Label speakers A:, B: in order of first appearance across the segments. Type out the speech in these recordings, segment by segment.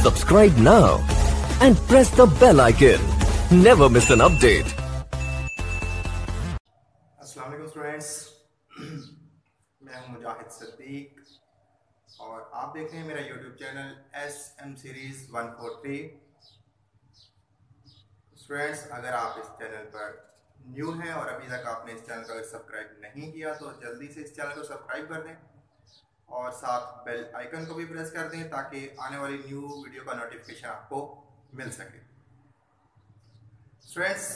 A: Subscribe now and press the bell icon. Never miss an update.
B: अस्सलाम वालेकुम students, मैं हूं मुजाहिद सिद्दीक और आप देख रहे हैं मेरा YouTube channel SM series 143। Students, अगर आप इस चैनल पर न्यू हैं और अभी तक आपने इस चैनल को सब्सक्राइब नहीं किया तो जल्दी से इस चैनल को सब्सक्राइब कर दें और साथ बेल आइकन को भी प्रेस कर दें ताकि आने वाली न्यू वीडियो का नोटिफिकेशन आपको मिल सके। स्टूडेंट्स,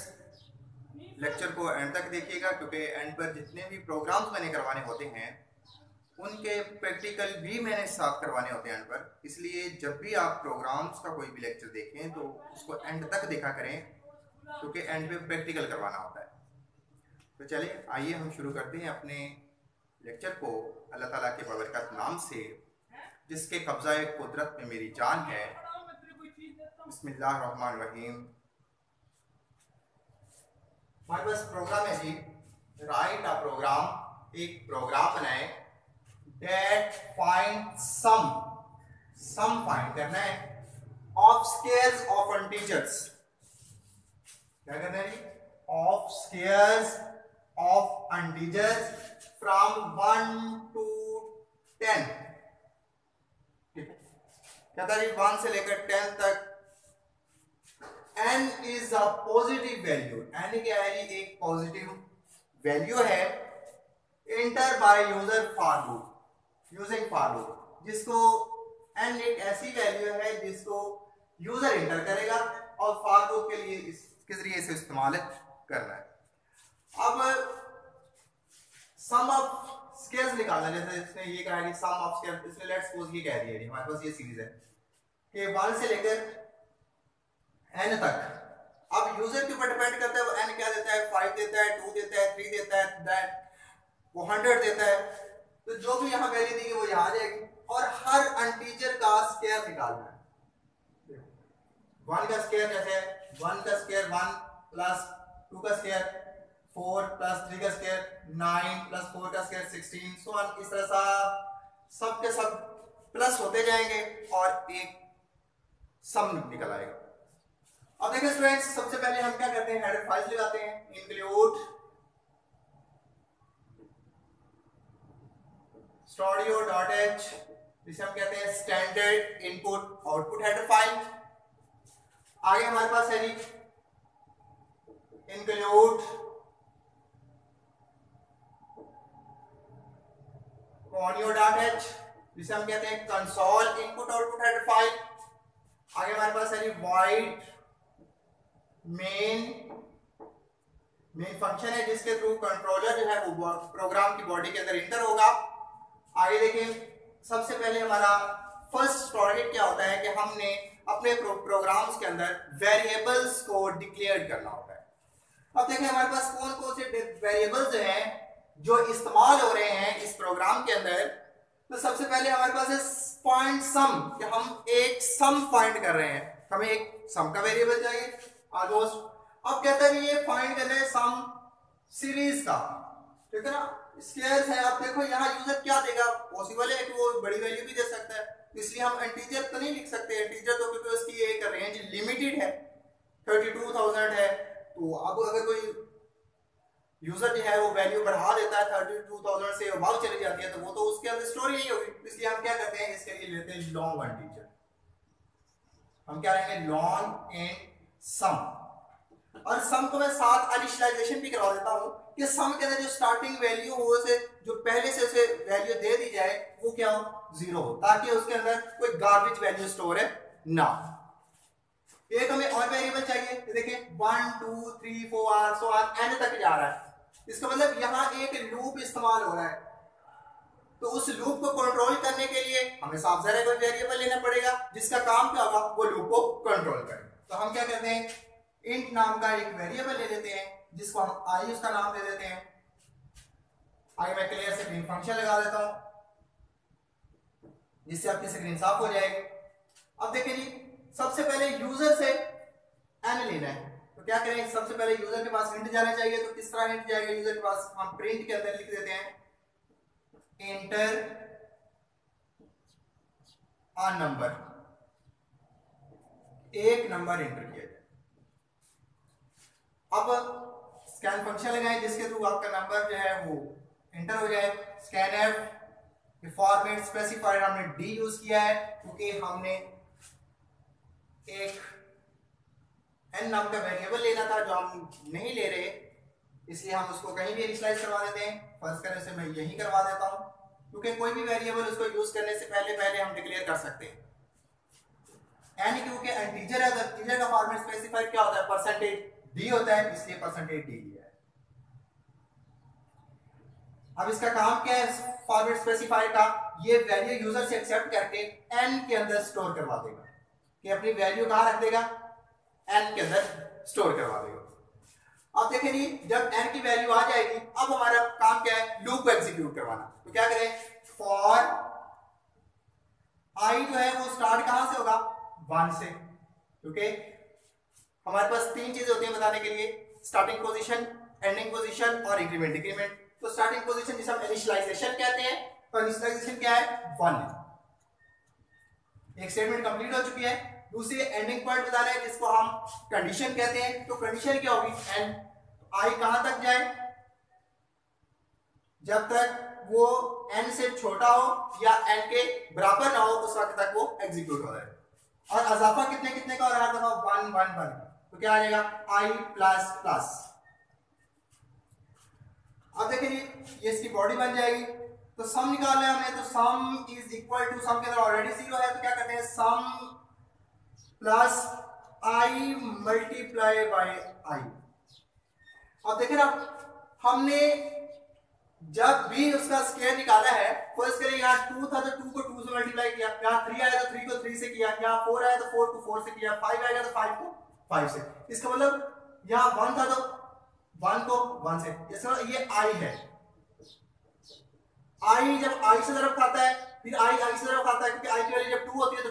B: लेक्चर को एंड तक देखिएगा क्योंकि एंड पर जितने भी प्रोग्राम्स मैंने करवाने होते हैं उनके प्रैक्टिकल भी मैंने साथ करवाने होते हैं एंड पर। इसलिए जब भी आप प्रोग्राम्स का कोई भी लेक्चर देखें तो उसको एंड तक देखा करें क्योंकि एंड पे प्रैक्टिकल करवाना होता है। तो चलिए आइए हम शुरू करते हैं अपने लेक्चर को अल्लाह ताला के बरकत नाम से, जिसके कब्ज़ा कुदरत में मेरी जान है। बिस्मिल्लाहिर्रहमानिर्रहीम। हमारे पास प्रोग्राम है जी, राइट अ प्रोग्राम, एक प्रोग्राम बनाए दैट फाइंड सम फाइंड करना है ऑफ स्केयर्स ऑफ इंटीजर्स। क्या करना है जी? Of squares of integers from 1 to 10। कहता है 1 से लेकर 10 तक। n is a positive value, n क्या है जी? एक पॉजिटिव वैल्यू है। Inter by user for loop, using for loop, जिसको n एक ऐसी वैल्यू है जिसको यूजर इंटर करेगा और फॉर लूप के लिए इसके जरिए इसे इस्तेमाल करना है। अब सम ऑफ स्केयर्स निकालना, जैसे इसने ये कहा कि सम ऑफ स्केयर्स, इसने लेट्स सपोज ये कह दिया है, हमारे पास ये सीरीज है कि 1 से लेकर n तक। अब यूजर के ऊपर डिपेंड करता है वो n क्या देता है, 5 देता है, 2 देता है, 3 देता है, दैट वो 100 देता है। तो जो भी यहाँ वैल्यू दी है वो यहाँ आ जाएगी और हर इंटीजर का स्केयर निकालना है। 1 का स्केयर कैसे है? 1 का स्केयर 1 प्लस 2 का स्केयर 4 प्लस 3 का स्केयर 9 प्लस 4 का स्केयर 16, सो ऑन। इस तरह से सब के सब प्लस होते जाएंगे और एक सम निकल आएगा। अब देखिए स्टूडेंट्स, सबसे पहले हम क्या करते हैं, हेडर फाइल्स लगाते हैं। इंक्लूड studio.h, जिसे हम कहते हैं standard input output header file. आगे हमारे पास है जी इंक्लूड conio.h, जिसे हम कहते हैं console input output header file. आगे हमारे पास है जी void मेन फंक्शन है जिसके थ्रू कंट्रोलर जो है वो प्रोग्राम की बॉडी के अंदर इंटर होगा। आगे देखिए, सबसे पहले हमारा फर्स्ट टारगेट क्या होता है कि हमने अपने प्रोग्राम्स के अंदर वेरिएबल्स को डिक्लेयर करना होता है। अब देखिए हमारे पास कौन कौन से वेरिएबल्स हैं जो इस्तेमाल हो रहे हैं इस प्रोग्राम के अंदर। तो सबसे पहले हमारे पास है फाइंड सम, कि हम एक सम फाइंड कर रहे हैं, हमें एक सम का वेरिएबल चाहिए ऑलमोस्ट। अब कहता है ये फाइंड करना है सम सीरीज का, ठीक है ना। स्केयर्स है, आप देखो यहाँ यूजर क्या देगा, पॉसिबल है कि वो बड़ी वैल्यू भी दे सकता है, इसलिए हम इंटीजर तो नहीं लिख सकते। इंटीजर तो क्योंकि उसकी एक रेंज लिमिटेड है, 32,000 है। तो अब अगर कोई यूजर जो है वो वैल्यू बढ़ा देता है 32,000 से अबव चली जाती है तो वो तो उसके अंदर स्टोर यही होगी। इसलिए हम क्या करते हैं, इसके लिए लेते हैं लॉन्ग इंटीजर। हम क्या लेंगे, लॉन्ग एंड सम। और सम को मैं साथ इनिशियलाइजेशन भी करवा देता हूं कि सम के अंदर जो स्टार्टिंग वैल्यू हो उसे जो पहले से उसे वैल्यू दे दी जाए वो क्या हो, 0 हो, ताकि उसके अंदर कोई गार्बेज वैल्यू स्टोर है ना। एक हमें और वेरिएबल चाहिए, देखिए 1 2 3 4 सो ऑन n तक जा रहा है। इसका मतलब यहाँ एक लूप इस्तेमाल हो रहा है। तो उस लूप को कंट्रोल करने के लिए हमें साफ ज़ाहिर कोई वेरिएबल लेना पड़ेगा जिसका काम क्या होगा, वो लूप को कंट्रोल करे। तो हम क्या करते हैं, इंट नाम का एक वेरिएबल ले लेते हैं जिसको हम आई उसका नाम दे देते हैं। आगे मैं क्लियर से ग्रीन फंक्शन लगा देता हूं जिससे आपकी स्क्रीन साफ हो जाएगी। अब देखिए जी, सबसे पहले यूजर से n लेना है, तो क्या करें, सबसे पहले यूजर के पास हिंट जाना चाहिए। तो किस तरह हिंट जाएगा यूजर के पास, हम प्रिंट के अंदर लिख देते हैं एंटर अ नंबर। एक नंबर एंटर किया जाए। अब स्कैन फंक्शन लगाएं जिसके थ्रू आपका नंबर जो है वो एंटर हो जाए। स्कैन एफ फॉर्मेट स्पेसिफायर हमने डी यूज किया है क्योंकि हमने एक एन नाम का वेरिएबल लेना था जो हम नहीं ले रहे, इसलिए हम उसको कहीं भी इनिशियलाइज करवा देते हैं। फर्स्ट करने से मैं यही करवा देता हूं क्योंकि कोई भी वेरिएबल उसको यूज करने से पहले हम डिक्लेयर कर सकते हैं। एन क्योंकि इंटीजर है तो इंटीजर का फॉर्मेट स्पेसिफायर क्या होता है, परसेंटेज डी होता है, इसलिए परसेंटेज डी लिया है। अब इसका काम क्या है फॉर्मेट स्पेसिफायर का, ये वैल्यू यूजर से एक्सेप्ट करके एन के अंदर स्टोर करवा देगा, कि अपनी वैल्यू कहां रख देगा, एन के अंदर स्टोर करवा देगा। अब देखें जी जब एन की वैल्यू आ जाएगी, अब हमारा काम क्या है, लूप को एग्जीक्यूट करवाना। तो क्या करें, फॉर आई जो है वो स्टार्ट कहां से होगा, 1 से, क्योंकि हमारे पास 3 चीजें होती हैं बताने के लिए, स्टार्टिंग पोजीशन, एंडिंग पोजीशन और इंक्रीमेंट डिक्रीमेंट। तो स्टार्टिंग पोजीशन जिसे हम इनिशियलाइजेशन कहते हैं, तो इनिशियलाइजेशन क्या है, 1 है, एक स्टेटमेंट कंप्लीट हो चुकी है। दूसरी एंडिंग पॉइंट बताना है जिसको हम कंडीशन कहते हैं। तो कंडीशन क्या होगी, एन आई कहां तक जाए, जब तक वो एन से छोटा हो या एन के बराबर ना हो उस वक्त तक वो एग्जीक्यूट हो रहा है। और अजाफा कितने कितने का हो रहा है, 1 1 1, तो क्या आ जाएगा, आई प्लस प्लस। अब देखिए ये इसकी बॉडी बन जाएगी। तो सम निकालना है हमें, तो सम इज इक्वल टू, सम के अंदर ऑलरेडी 0 है तो क्या करते हैं, सम प्लस आई मल्टीप्लाई बाय आई। अब देखिए ना हमने जब भी उसका स्क्वायर निकाला है, फर्स्ट करें यहाँ 2 था तो 2 को 2 से मल्टीप्लाई किया, यहाँ 3 आया तो 3 को 3 से किया, यहाँ 4 आया तो 4 को 4 से किया, 5 आएगा तो 5 को 5 से। इसका मतलब यहाँ 1 था तो 1 को 1 से, इसका ये आई है। आई जब आई से तरफ खाता है, फिर आई से तरफ खाता है, क्योंकि आई की वैल्यू जब 2 होती है तो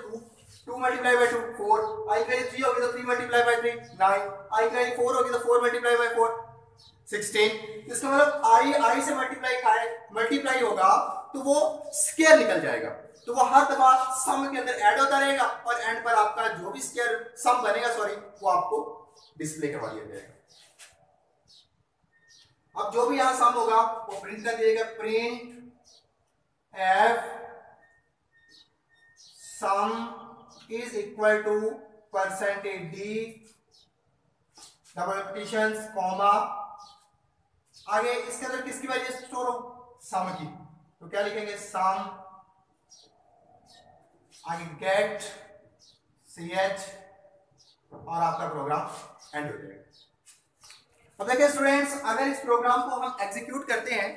B: 2 मल्टीप्लाई बाय 2 4, आई की वैल्यू 3 होगी तो 3 मल्टीप्लाई बाय 3 9, आई की वैल्यू 4 होगी तो 4 मल्टीप्लाई बाय 4 16। इसका मतलब आई से मल्टीप्लाई होगा तो वो स्क्वायर निकल जाएगा, तो वो हर दफा सम के अंदर ऐड होता रहेगा और एंड पर आपका जो भी स्क्वायर सम बनेगा वो आपको डिस्प्ले करवा दिया जाएगा। अब जो भी यहां सम होगा वो प्रिंट कर दिएगा, print f sum is equal to percentage d double quotations comma, आगे इसके अंदर किसकी वैल्यू स्टोर हो, सम की, तो क्या लिखेंगे, सम, आगे गेट ch और आपका प्रोग्राम एंड हो जाएगा। अब देखिए स्टूडेंट्स, अगर इस प्रोग्राम को हम एग्जीक्यूट करते हैं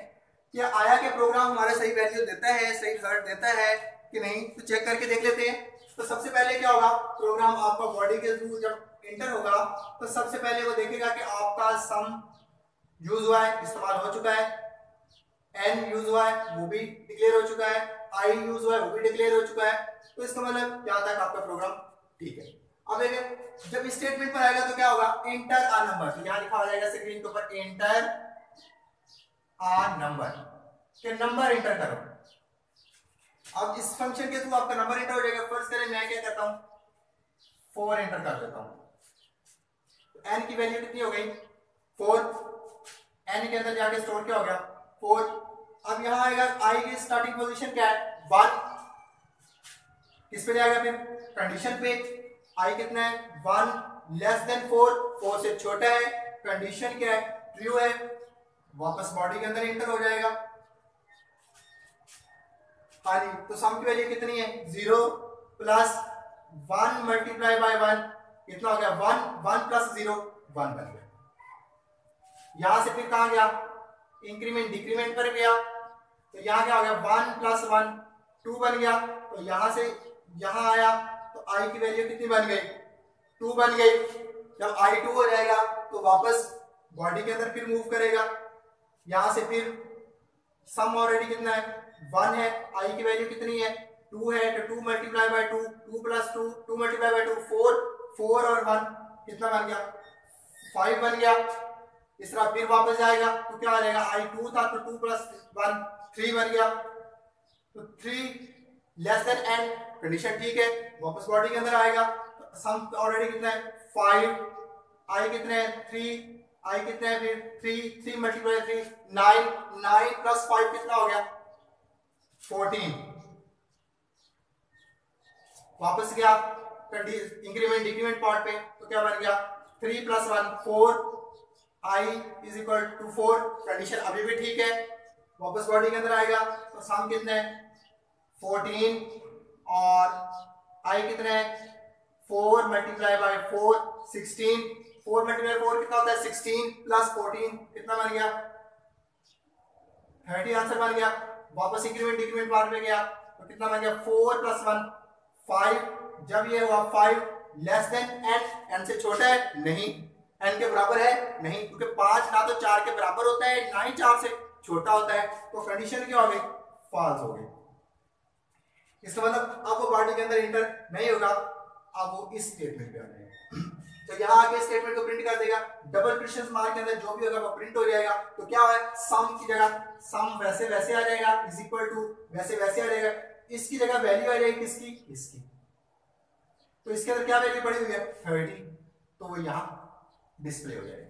B: कि आया कि प्रोग्राम हमारा सही वैल्यू देता है, सही रिजल्ट देता है कि नहीं, तो चेक करके देख लेते हैं। तो सबसे पहले क्या होगा, प्रोग्राम आपका बॉडी के थ्रू जब एंटर होगा तो सबसे पहले वो देखेगा कि आपका सम यूज हुआ है, इस्तेमाल हो चुका है, एन यूज हुआ है वो भी डिक्लेयर हो चुका है, आई यूज हुआ है वो भी डिक्लेयर हो चुका है। तो इसका मतलब यहां तक आपका प्रोग्राम ठीक है। अब देखिए जब स्टेटमेंट पर आएगा तो क्या होगा, एंटर अ नंबर, तो यहां लिखा हो जाएगा स्क्रीन के ऊपर एंटर अ नंबर, कि नंबर एंटर करो। अब इस फंक्शन के थ्रू आपका नंबर एंटर हो जाएगा। फर्स्ट करें मैं क्या करता हूं, 4 एंटर कर देता हूं, तो एन की वैल्यू कितनी हो गई, 4, एन के अंदर जाके स्टोर क्या हो गया, 4। अब यहां आएगा आई की स्टार्टिंग पोजीशन क्या है, 1, किस पे जाएगा, फिर कंडीशन पे, आई कितना है, 1 लेस देन 4 से छोटा है, कंडीशन क्या है, ट्रू है, वापस बॉडी के अंदर एंटर हो जाएगा। हाँ जी, तो सम की वैल्यू कितनी है, 0 प्लस 1 मल्टीप्लाई बाय 1 कितना हो गया, 1 प्लस 0 1 बन गया। यहां से फिर कहां गया, इंक्रीमेंट डिक्रीमेंट पर गया, तो यहां क्या हो गया, 1 प्लस 1 2 बन गया। तो यहां से यहां आया तो आई की वैल्यू कितनी बन गई, 2 बन गई। जब आई 2 हो जाएगा तो वापस बॉडी के अंदर फिर मूव करेगा, यहां से फिर सम ऑलरेडी कितना है, 1 है, आई की वैल्यू कितनी है, 2 है, तो 2 multiply by 2 2 plus 2 2 multiply by 2 4 और 1 कितना बन गया, 5 बन गया। इस तरह फिर वापस जाएगा तो क्या आ जाएगा, आई 2 था तो 2 प्लस 1 3 बन गया, तो 3 लेस देन एन, कंडीशन ठीक है, वापस बॉडी के अंदर आएगा तो सम ऑलरेडी कितना है 5, आई कितने हैं 3, आई कितने हैं फिर 3 मल्टीप्लाई 3 9, 9 प्लस 5 कितना हो गया 14। वापस गया इंक्रीमेंट डिक्रीमेंट पार्ट पे, तो क्या बन गया 3 plus 1 4, I is equal to 4। Condition अभी भी ठीक है। वापस बॉडी के अंदर आएगा तो सम कितने हैं 14 और आई कितने हैं 4 मल्टीप्लाई बाय 4 16, 4 मल्टीप्लाई 4 कितना होता है 16 प्लस 14 कितना बन गया 30 आंसर बन गया। वापस इंक्रीमेंट डिक्रीमेंट पार्ट में गया तो कितना बन गया 4 प्लस 1 5। जब ये हुआ 5 लेस देन n, n से छोटा है नहीं, n के बराबर है नहीं, क्योंकि 5 ना तो 4 के बराबर होता है ना ही 4 से छोटा होता है, तो कंडीशन क्या हो गई फॉल्स हो गई। इसका मतलब अब वो पार्टी के अंदर इंटर नहीं होगा, अब वो इस स्टेटमेंट पे आ जाएगा। तो यहाँ आके स्टेटमेंट को प्रिंट कर देगा, डबल क्वेश्चन मार्क के अंदर जो भी होगा वो प्रिंट हो जाएगा। तो क्या है सम की जगह सम वैसे वैसे आ जाएगा इज इक्वल टू वैसे वैसे आ जाएगा, इसकी जगह वैल्यू आ जाएगी किसकी इसकी, तो इसके अंदर क्या वैल्यू पड़ी हुई है 30, तो वो यहाँ डिस्प्ले हो जाएगा।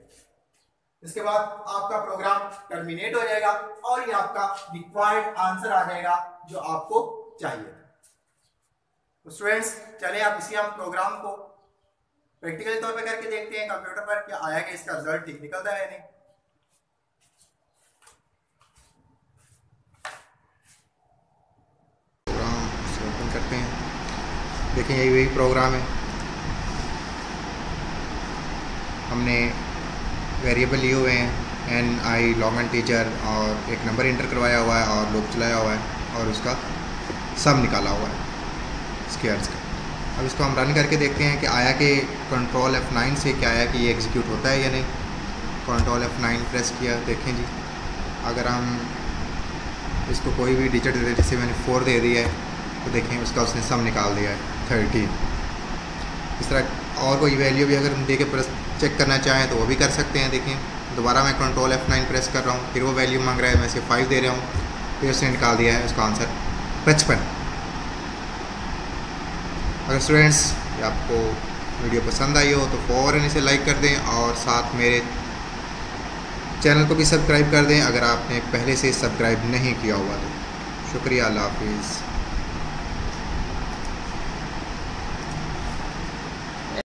B: इसके बाद आपका प्रोग्राम टर्मिनेट हो जाएगा और ये आपका रिक्वायर्ड आंसर आ जाएगा जो आपको चाहिए। तो स्टूडेंट्स चलिए आप इसी हम प्रोग्राम को प्रैक्टिकली तौर पे करके देखते हैं कंप्यूटर पर क्या आया कि इसका रिजल्ट ठीक निकलता है नहीं। प्रोग्राम ओपन करते हैं, देखें यही वही प्रोग्राम है। हमने वेरिएबल लिए हुए हैं N I long and teacher और एक नंबर इंटर करवाया हुआ है और लूप चलाया हुआ है और उसका सम निकाला हुआ है स्क्वायर्स का। अब इसको हम रन करके देखते हैं कि आया कि कंट्रोल F9 से क्या आया कि ये एग्जीक्यूट होता है या नहीं। कंट्रोल F9 प्रेस किया, देखें जी अगर हम इसको कोई भी डिजिट दे, जैसे मैंने 4 दे दिया है तो देखें उसका उसने सम निकाल दिया है 13। इस तरह और कोई वैल्यू भी अगर हम दे के प्रेस चेक करना चाहें तो वो भी कर सकते हैं। देखें दोबारा मैं कंट्रोल F9 प्रेस कर रहा हूँ, फिर वो वैल्यू मांग रहा है, मैं से 5 दे रहा हूँ, फिर उसने निकाल दिया है उसका आंसर 55। अगर स्टूडेंट्स आपको वीडियो पसंद आई हो तो फ़ौरन इसे लाइक कर दें और साथ मेरे चैनल को भी सब्सक्राइब कर दें अगर आपने पहले से सब्सक्राइब नहीं किया हुआ तो। शुक्रिया, अल्लाह हाफिज़।